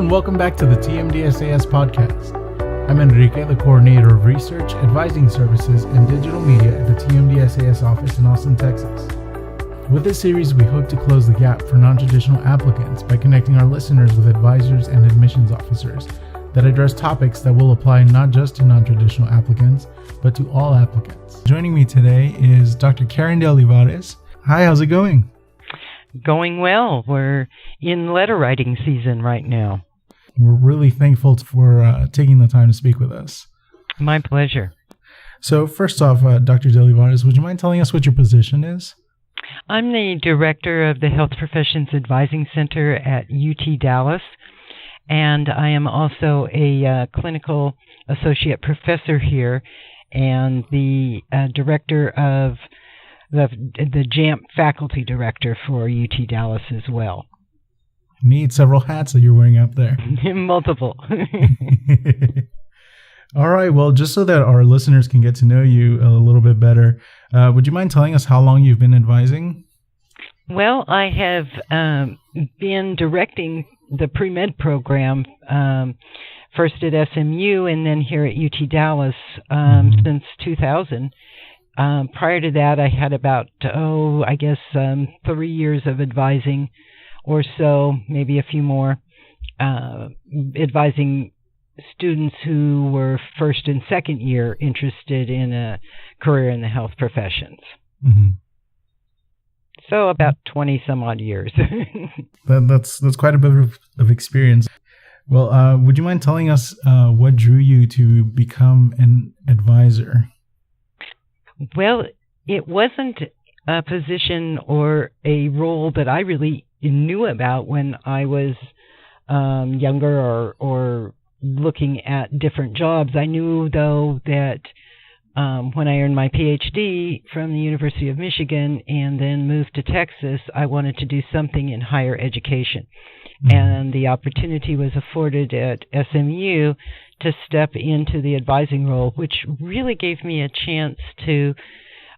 and welcome back to the TMDSAS podcast. I'm Enrique, the coordinator of research, advising services, and digital media at the TMDSAS office in Austin, Texas. With this series, we hope to close the gap for non-traditional applicants by connecting our listeners with advisors and admissions officers that address topics that will apply not just to non-traditional applicants, but to all applicants. Joining me today is Dr. Karen DeOlivares. Hi, how's it going? Going well. We're in letter writing season right now. We're really thankful for taking the time to speak with us. My pleasure. So first off, Dr. DeOlivares, would you mind telling us what your position is? I'm the director of the Health Professions Advising Center at UT Dallas, and I am also a clinical associate professor here and the director of the JAMP faculty director for UT Dallas as well. Neat, several hats that you're wearing up there. Multiple. All right, well, just so that our listeners can get to know you a little bit better, would you mind telling us how long you've been advising? Well, I have been directing the pre-med program first at SMU and then here at UT Dallas since 2000. Prior to that, I had about, 3 years of advising or so, maybe a few more, advising students who were first and second year interested in a career in the health professions. Mm-hmm. So about 20 some odd years. That's quite a bit of experience. Well, would you mind telling us what drew you to become an advisor? Well, it wasn't a position or a role that I really knew about when I was younger or looking at different jobs. I knew, though, that when I earned my PhD from the University of Michigan and then moved to Texas, I wanted to do something in higher education. Mm-hmm. And the opportunity was afforded at SMU to step into the advising role, which really gave me a chance to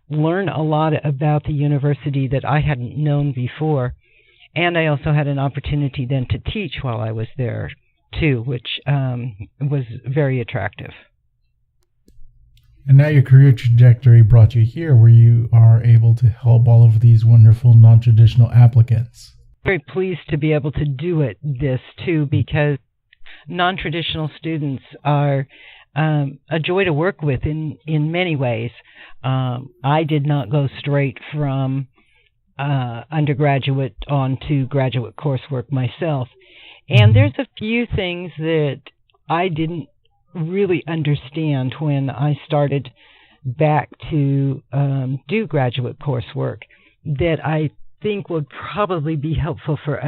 learn a lot about the university that I hadn't known before. And I also had an opportunity then to teach while I was there, too, which was very attractive. And now your career trajectory brought you here, where you are able to help all of these wonderful non-traditional applicants. Very pleased to be able to do this, too, because non-traditional students are a joy to work with in many ways. I did not go straight from undergraduate on to graduate coursework myself. And there's a few things that I didn't really understand when I started back to do graduate coursework that I think would probably be helpful for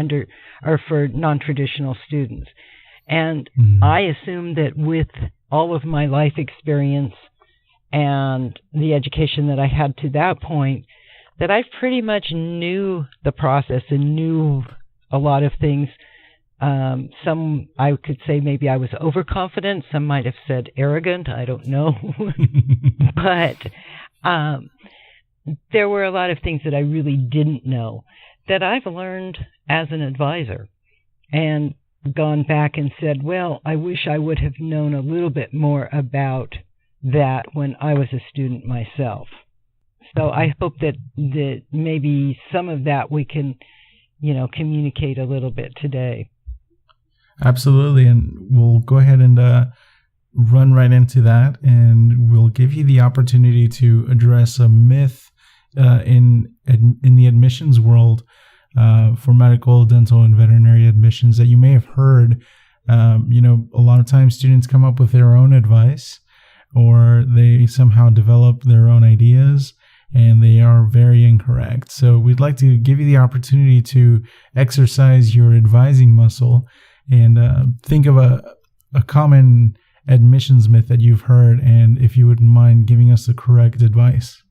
non-traditional students. And I assume that with all of my life experience and the education that I had to that point, that I pretty much knew the process and knew a lot of things. Some I could say maybe I was overconfident. Some might have said arrogant. I don't know. But there were a lot of things that I really didn't know that I've learned as an advisor and gone back and said, well, I wish I would have known a little bit more about that when I was a student myself. So I hope that maybe some of that we can, communicate a little bit today. Absolutely. And we'll go ahead and run right into that. And we'll give you the opportunity to address a myth in the admissions world for medical, dental, and veterinary admissions that you may have heard. A lot of times students come up with their own advice or they somehow develop their own ideas, and they are very incorrect. So we'd like to give you the opportunity to exercise your advising muscle and think of a common admissions myth that you've heard, and if you wouldn't mind giving us the correct advice.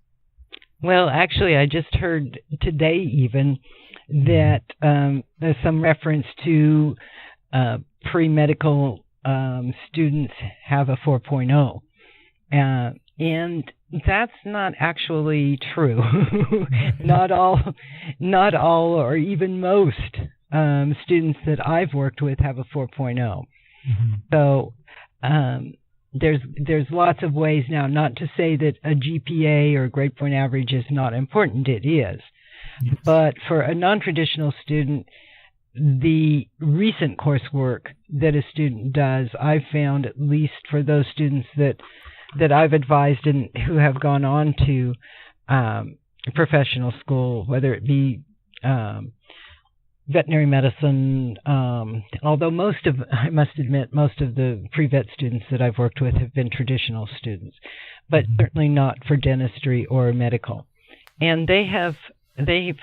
Well, actually, I just heard today even that there's some reference to pre-medical students have a 4.0. And that's not actually true. Not all, or even most students that I've worked with have a 4.0. Mm-hmm. So there's lots of ways now, not to say that a GPA or grade point average is not important. It is. Yes. But for a non-traditional student, the recent coursework that a student does, I've found, at least for those students that I've advised and who have gone on to professional school, whether it be veterinary medicine, although I must admit, most of the pre-vet students that I've worked with have been traditional students, but certainly not for dentistry or medical. And they've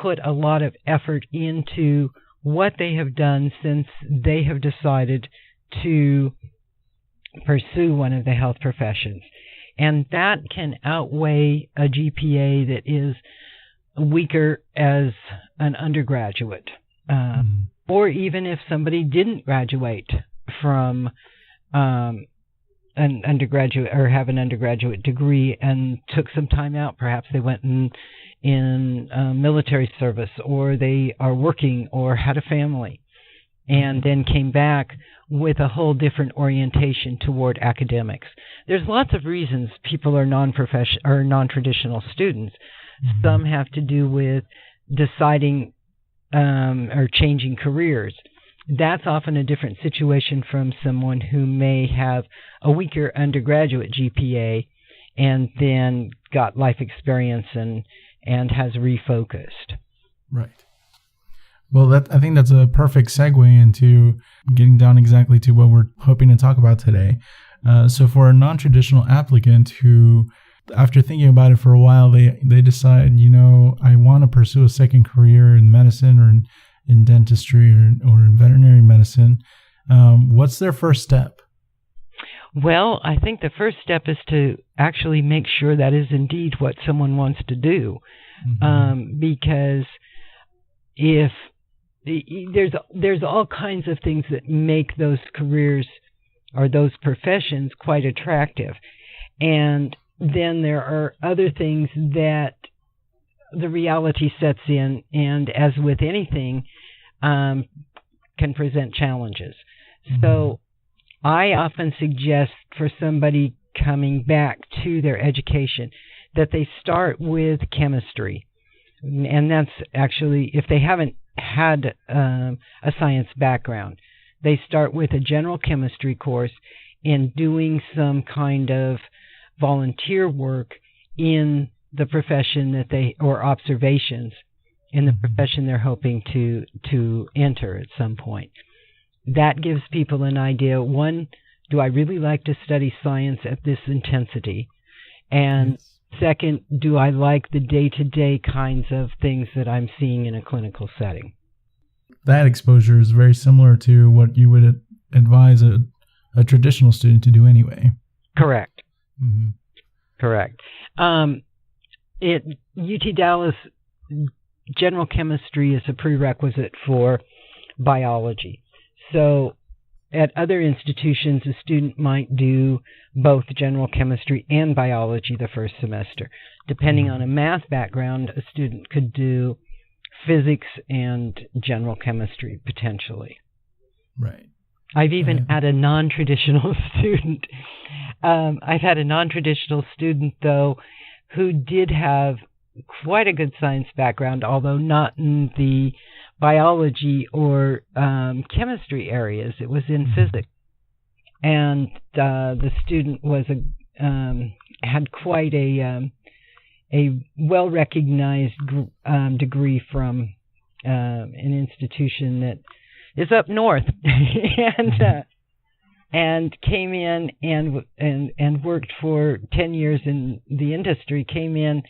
put a lot of effort into what they have done since they have decided to pursue one of the health professions. And that can outweigh a GPA that is weaker as an undergraduate. Or even if somebody didn't graduate from an undergraduate or have an undergraduate degree and took some time out, perhaps they went in military service, or they are working or had a family, and then came back with a whole different orientation toward academics. There's lots of reasons people are non-traditional students. Some have to do with deciding or changing careers. That's often a different situation from someone who may have a weaker undergraduate GPA and then got life experience and has refocused. Right. Well, I think that's a perfect segue into getting down exactly to what we're hoping to talk about today. So for a non-traditional applicant who, after thinking about it for a while, they decide, I want to pursue a second career in medicine or in dentistry or in veterinary medicine, what's their first step? Well, I think the first step is to actually make sure that is indeed what someone wants to do, because if there's all kinds of things that make those careers or those professions quite attractive, and then there are other things that the reality sets in, and as with anything, can present challenges. So I often suggest for somebody coming back to their education that they start with chemistry. And that's actually, if they haven't had a science background, they start with a general chemistry course and doing some kind of volunteer work in the profession or observations in the profession they're hoping to enter at some point. That gives people an idea. One, do I really like to study science at this intensity? And second, do I like the day-to-day kinds of things that I'm seeing in a clinical setting? That exposure is very similar to what you would advise a traditional student to do anyway. Correct. Mm-hmm. Correct. At UT Dallas, general chemistry is a prerequisite for biology. So at other institutions, a student might do both general chemistry and biology the first semester. Depending on a math background, a student could do physics and general chemistry potentially. Right. I've even had a non-traditional student. I've had a non-traditional student, though, who did have quite a good science background, although not in the biology or chemistry areas. It was in physics. And the student was had quite a well-recognized degree from an institution that is up north, and came in and worked for 10 years in the industry. Came in,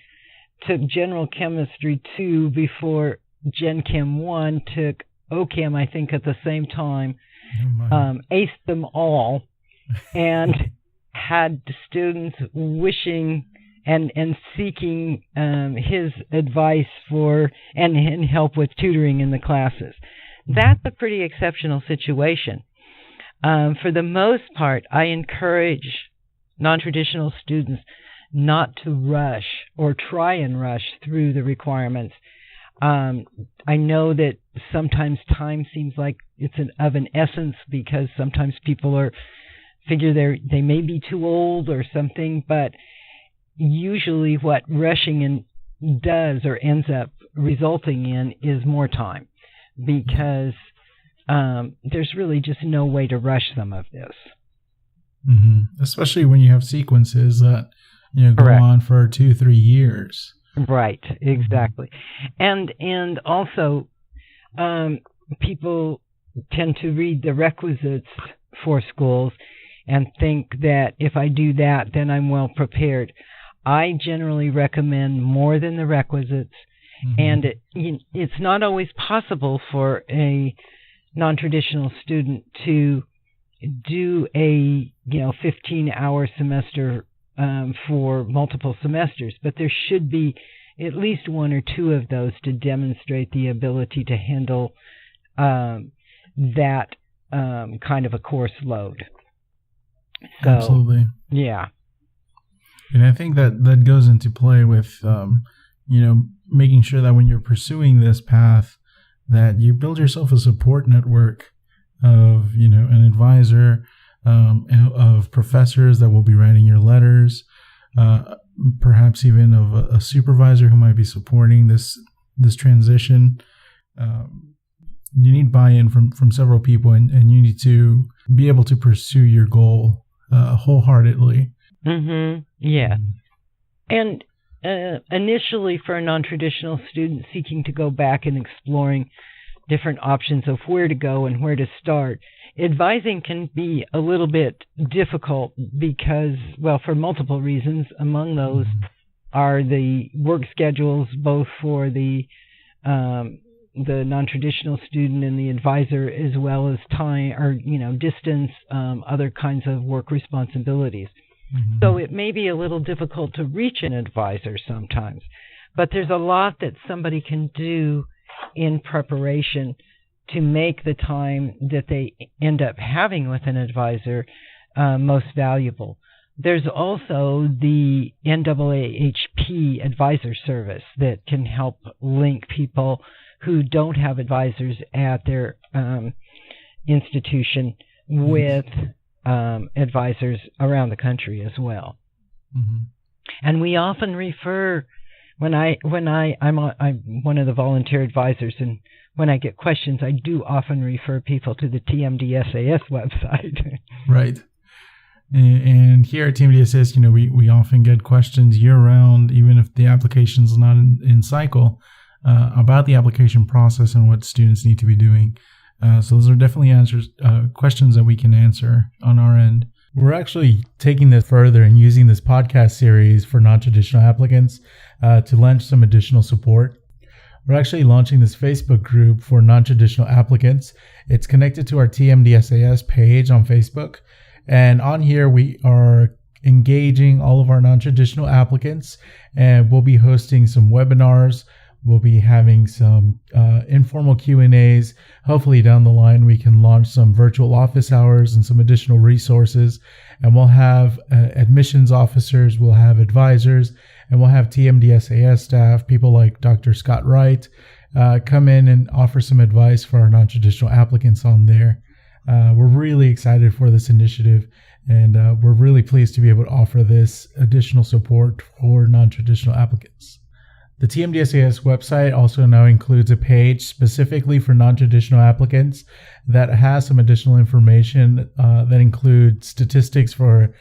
took General Chemistry 2 before Gen Chem 1, took OChem, I think, at the same time, aced them all, and had students wishing and seeking his advice for and help with tutoring in the classes. That's a pretty exceptional situation. For the most part, I encourage non-traditional students not to rush or try and rush through the requirements. I know that sometimes time seems like it's of an essence because sometimes people figure they may be too old or something, but usually what rushing in does or ends up resulting in is more time, because there's really just no way to rush some of this. Mm-hmm. Especially when you have sequences that go Correct. on for 2-3 years. Right, exactly. And also people tend to read the requisites for schools and think that if I do that, then I'm well prepared. I generally recommend more than the requisites, and it's not always possible for a non-traditional student to do a 15-hour semester for multiple semesters, but there should be at least 1 or 2 of those to demonstrate the ability to handle that kind of a course load. So, absolutely. Yeah. And I think that goes into play with, making sure that when you're pursuing this path, that you build yourself a support network of, an advisor, of professors that will be writing your letters, perhaps even of a supervisor who might be supporting this transition. You need buy-in from several people, and you need to be able to pursue your goal wholeheartedly. Mm-hmm. Yeah. And initially, for a non-traditional student seeking to go back and exploring different options of where to go and where to start, advising can be a little bit difficult because, well, for multiple reasons. Among those are the work schedules, both for the non-traditional student and the advisor, as well as time or distance, other kinds of work responsibilities. So it may be a little difficult to reach an advisor sometimes, but there's a lot that somebody can do in preparation to make the time that they end up having with an advisor most valuable. There's also the NAAHP advisor service that can help link people who don't have advisors at their institution with advisors around the country as well. And we often refer, I'm one of the volunteer advisors, and when I get questions, I do often refer people to the TMDSAS website. Right. And here at TMDSAS, we often get questions year-round, even if the application's not in cycle, about the application process and what students need to be doing. So those are definitely questions that we can answer on our end. We're actually taking this further and using this podcast series for non-traditional applicants to lend some additional support. We're actually launching this Facebook group for non-traditional applicants. It's connected to our TMDSAS page on Facebook. And on here, we are engaging all of our non-traditional applicants, and we'll be hosting some webinars. We'll be having some informal Q&As. Hopefully down the line, we can launch some virtual office hours and some additional resources. And we'll have admissions officers, we'll have advisors, and we'll have TMDSAS staff, people like Dr. Scott Wright, come in and offer some advice for our non-traditional applicants on there. We're really excited for this initiative, and we're really pleased to be able to offer this additional support for non-traditional applicants. The TMDSAS website also now includes a page specifically for non-traditional applicants that has some additional information that includes statistics for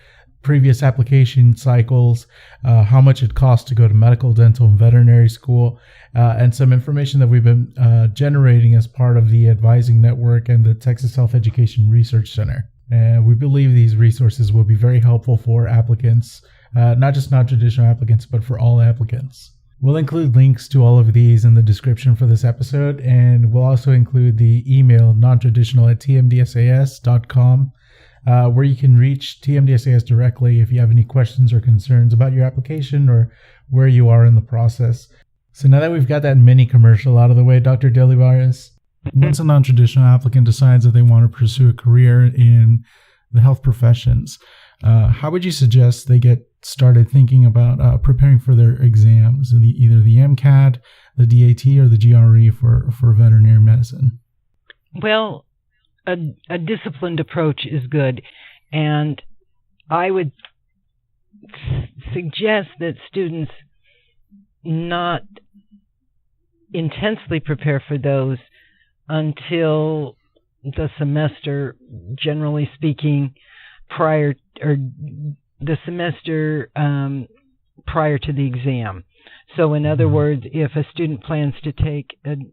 previous application cycles, how much it costs to go to medical, dental, and veterinary school, and some information that we've been generating as part of the advising network and the Texas Health Education Research Center. And we believe these resources will be very helpful for applicants, not just non-traditional applicants, but for all applicants. We'll include links to all of these in the description for this episode, and we'll also include the email nontraditional@tmdsas.com, where you can reach TMDSAS directly if you have any questions or concerns about your application or where you are in the process. So now that we've got that mini commercial out of the way, Dr. DeOlivares, once a non-traditional applicant decides that they want to pursue a career in the health professions, how would you suggest they get started thinking about preparing for their exams, either the MCAT, the DAT, or the GRE for veterinary medicine? Well, a disciplined approach is good, and I would suggest that students not intensely prepare for those until the semester, generally speaking, prior to the exam. So in other words, if a student plans to take an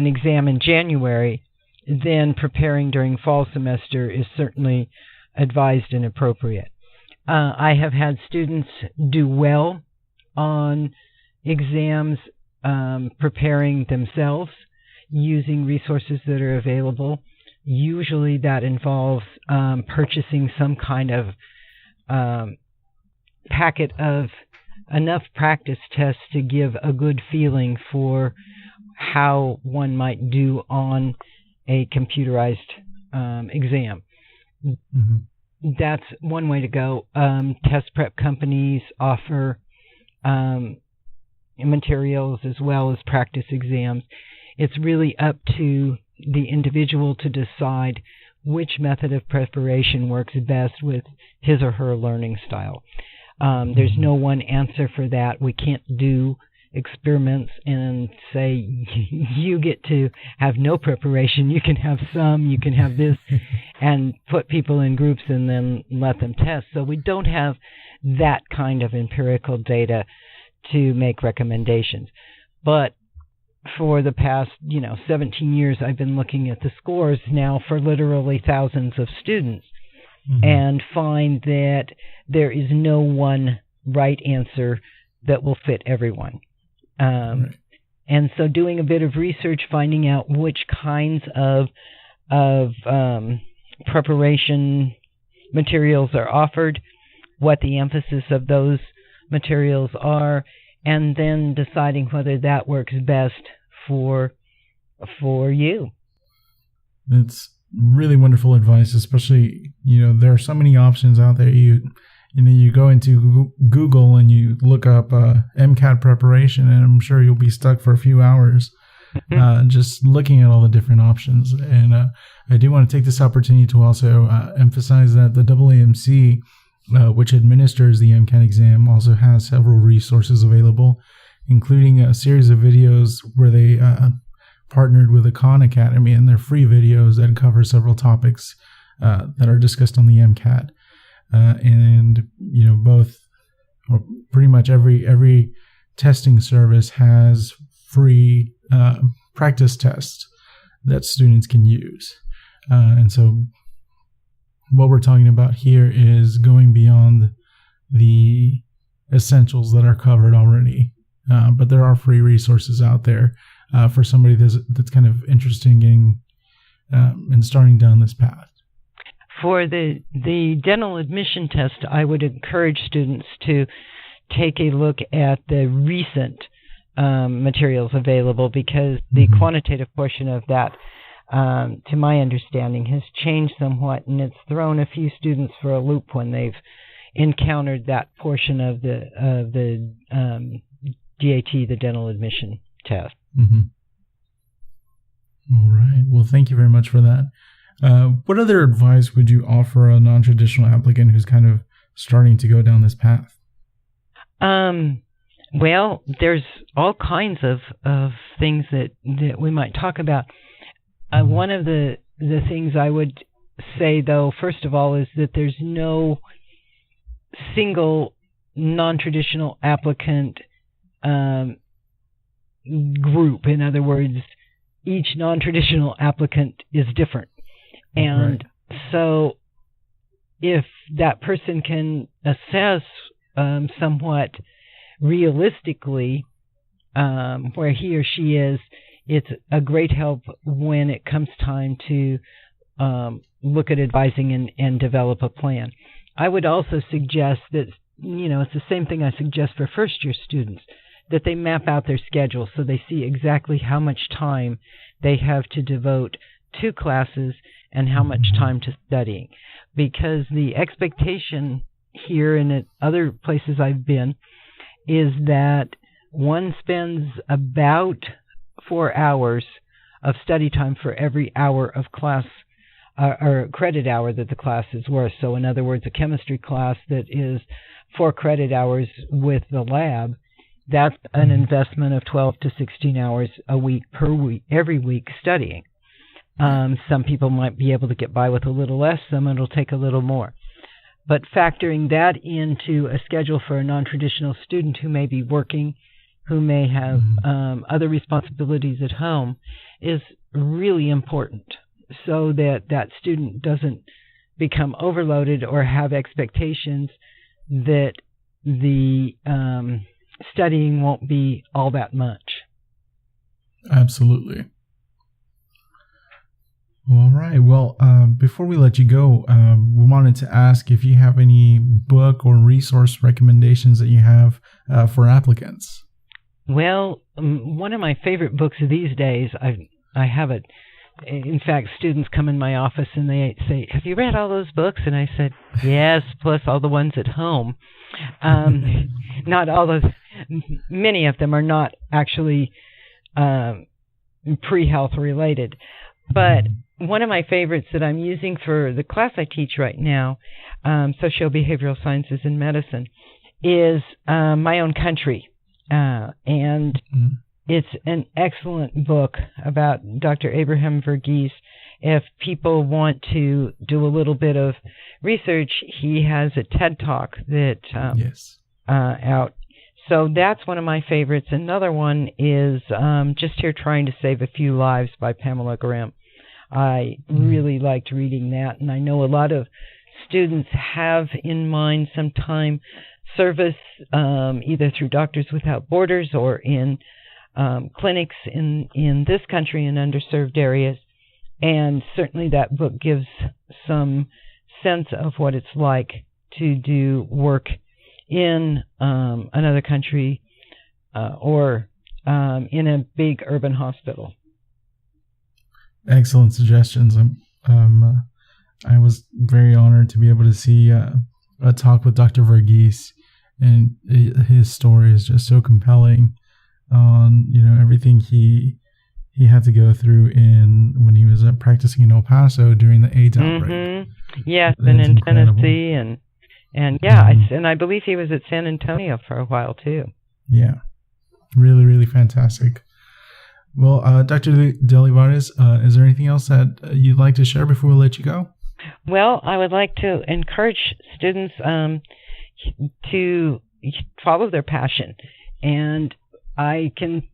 exam in January, then preparing during fall semester is certainly advised and appropriate. I have had students do well on exams preparing themselves using resources that are available. Usually that involves purchasing some kind of packet of enough practice tests to give a good feeling for how one might do on a computerized exam. Mm-hmm. That's one way to go. Test prep companies offer materials as well as practice exams. It's really up to the individual to decide which method of preparation works best with his or her learning style. There's no one answer for that. We can't do experiments and say you get to have no preparation, you can have some, you can have this, and put people in groups and then let them test. So we don't have that kind of empirical data to make recommendations. But for the past, 17 years, I've been looking at the scores now for literally thousands of students, and find that there is no one right answer that will fit everyone. And so doing a bit of research, finding out which kinds of preparation materials are offered, what the emphasis of those materials are, and then deciding whether that works best for you. It's really wonderful advice, especially, there are so many options out there. You go into Google and you look up MCAT preparation, and I'm sure you'll be stuck for a few hours just looking at all the different options. And I do want to take this opportunity to also emphasize that the AAMC, which administers the MCAT exam, also has several resources available, including a series of videos where they partnered with the Khan Academy, and they're free videos that cover several topics that are discussed on the MCAT. And both, or pretty much every testing service has free practice tests that students can use. And so what we're talking about here is going beyond the essentials that are covered already. But there are free resources out there for somebody that's kind of interested in getting and starting down this path. For the dental admission test, I would encourage students to take a look at the recent materials available, because the quantitative portion of that, to my understanding, has changed somewhat, and it's thrown a few students for a loop when they've encountered that portion of the DAT, the dental admission test. All right. Well, thank you very much for that. What other advice would you offer a non-traditional applicant who's kind of starting to go down this path? Well, there's all kinds of things that we might talk about. One of the things I would say, though, first of all, is that there's no single non-traditional applicant group. In other words, each non-traditional applicant is different. And so if that person can assess somewhat realistically where he or she is, it's a great help when it comes time to look at advising and develop a plan. I would also suggest that, it's the same thing I suggest for first-year students, that they map out their schedule so they see exactly how much time they have to devote to classes and how much time to studying. because the expectation here and at other places I've been is that one spends about 4 hours of study time for every hour of class or credit hour that the class is worth. So in other words, a chemistry class that is 4 credit hours with the lab, that's an investment of 12 to 16 hours a week per week, every week studying. Some people might be able to get by with a little less, some it'll take a little more. But factoring that into a schedule for a non-traditional student who may be working, who may have other responsibilities at home, is really important, so that that student doesn't become overloaded or have expectations that the studying won't be all that much. Absolutely. All right. Well, before we let you go, we wanted to ask if you have any book or resource recommendations that you have for applicants. Well, one of my favorite books these days, I have it. In fact, students come in my office and they say, "Have you read all those books?" And I said, "Yes, plus all the ones at home." Not all those. Many of them are not actually pre-health related. But one of my favorites that I'm using for the class I teach right now, Socio-Behavioral Sciences in Medicine, is My Own Country. And it's an excellent book about Dr. Abraham Verghese. If people want to do a little bit of research, he has a TED Talk that out. So that's one of my favorites. Another one is Just Here Trying to Save a Few Lives by Pamela Graham. I really liked reading that, and I know a lot of students have in mind some time service, either through Doctors Without Borders or in clinics in this country in underserved areas. And certainly that book gives some sense of what it's like to do work in another country or in a big urban hospital. Excellent suggestions. I was very honored to be able to see a talk with Dr. Verghese, and his story is just so compelling on everything he had to go through when he was practicing in El Paso during the AIDS outbreak. Yes, and in Tennessee, and I believe he was at San Antonio for a while too. Yeah, really, really fantastic. Well, Dr. DeOlivares, is there anything else that you'd like to share before we let you go? Well, I would like to encourage students to follow their passion, and I can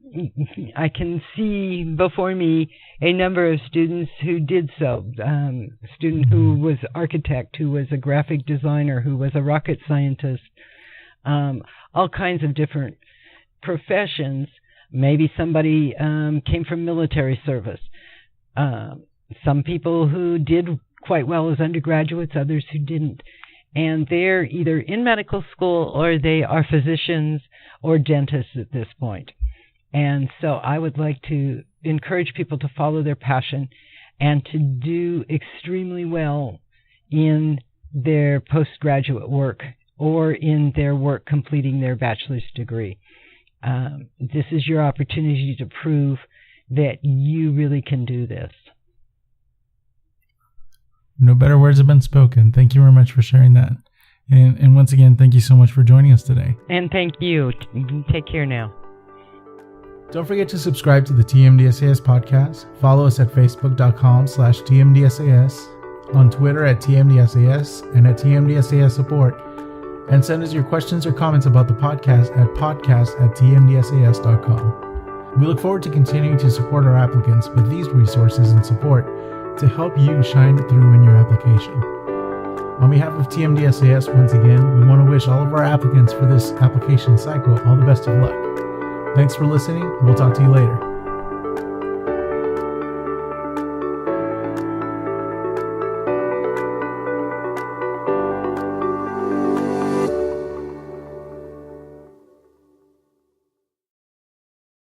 see before me a number of students who did so. A student who was architect, who was a graphic designer, who was a rocket scientist, all kinds of different professions. Maybe somebody came from military service. Some people who did quite well as undergraduates, others who didn't. And they're either in medical school or they are physicians or dentists at this point. And so I would like to encourage people to follow their passion and to do extremely well in their postgraduate work or in their work completing their bachelor's degree. This is your opportunity to prove that you really can do this. No better words have been spoken. Thank you very much for sharing that. And once again, thank you so much for joining us today. And thank you. Take care now. Don't forget to subscribe to the TMDSAS podcast. Follow us at facebook.com/TMDSAS, on Twitter at TMDSAS, and at TMDSAS support. And send us your questions or comments about the podcast at podcast@tmdsas.com. We look forward to continuing to support our applicants with these resources and support to help you shine through in your application. On behalf of TMDSAS, once again, we want to wish all of our applicants for this application cycle all the best of luck. Thanks for listening. We'll talk to you later.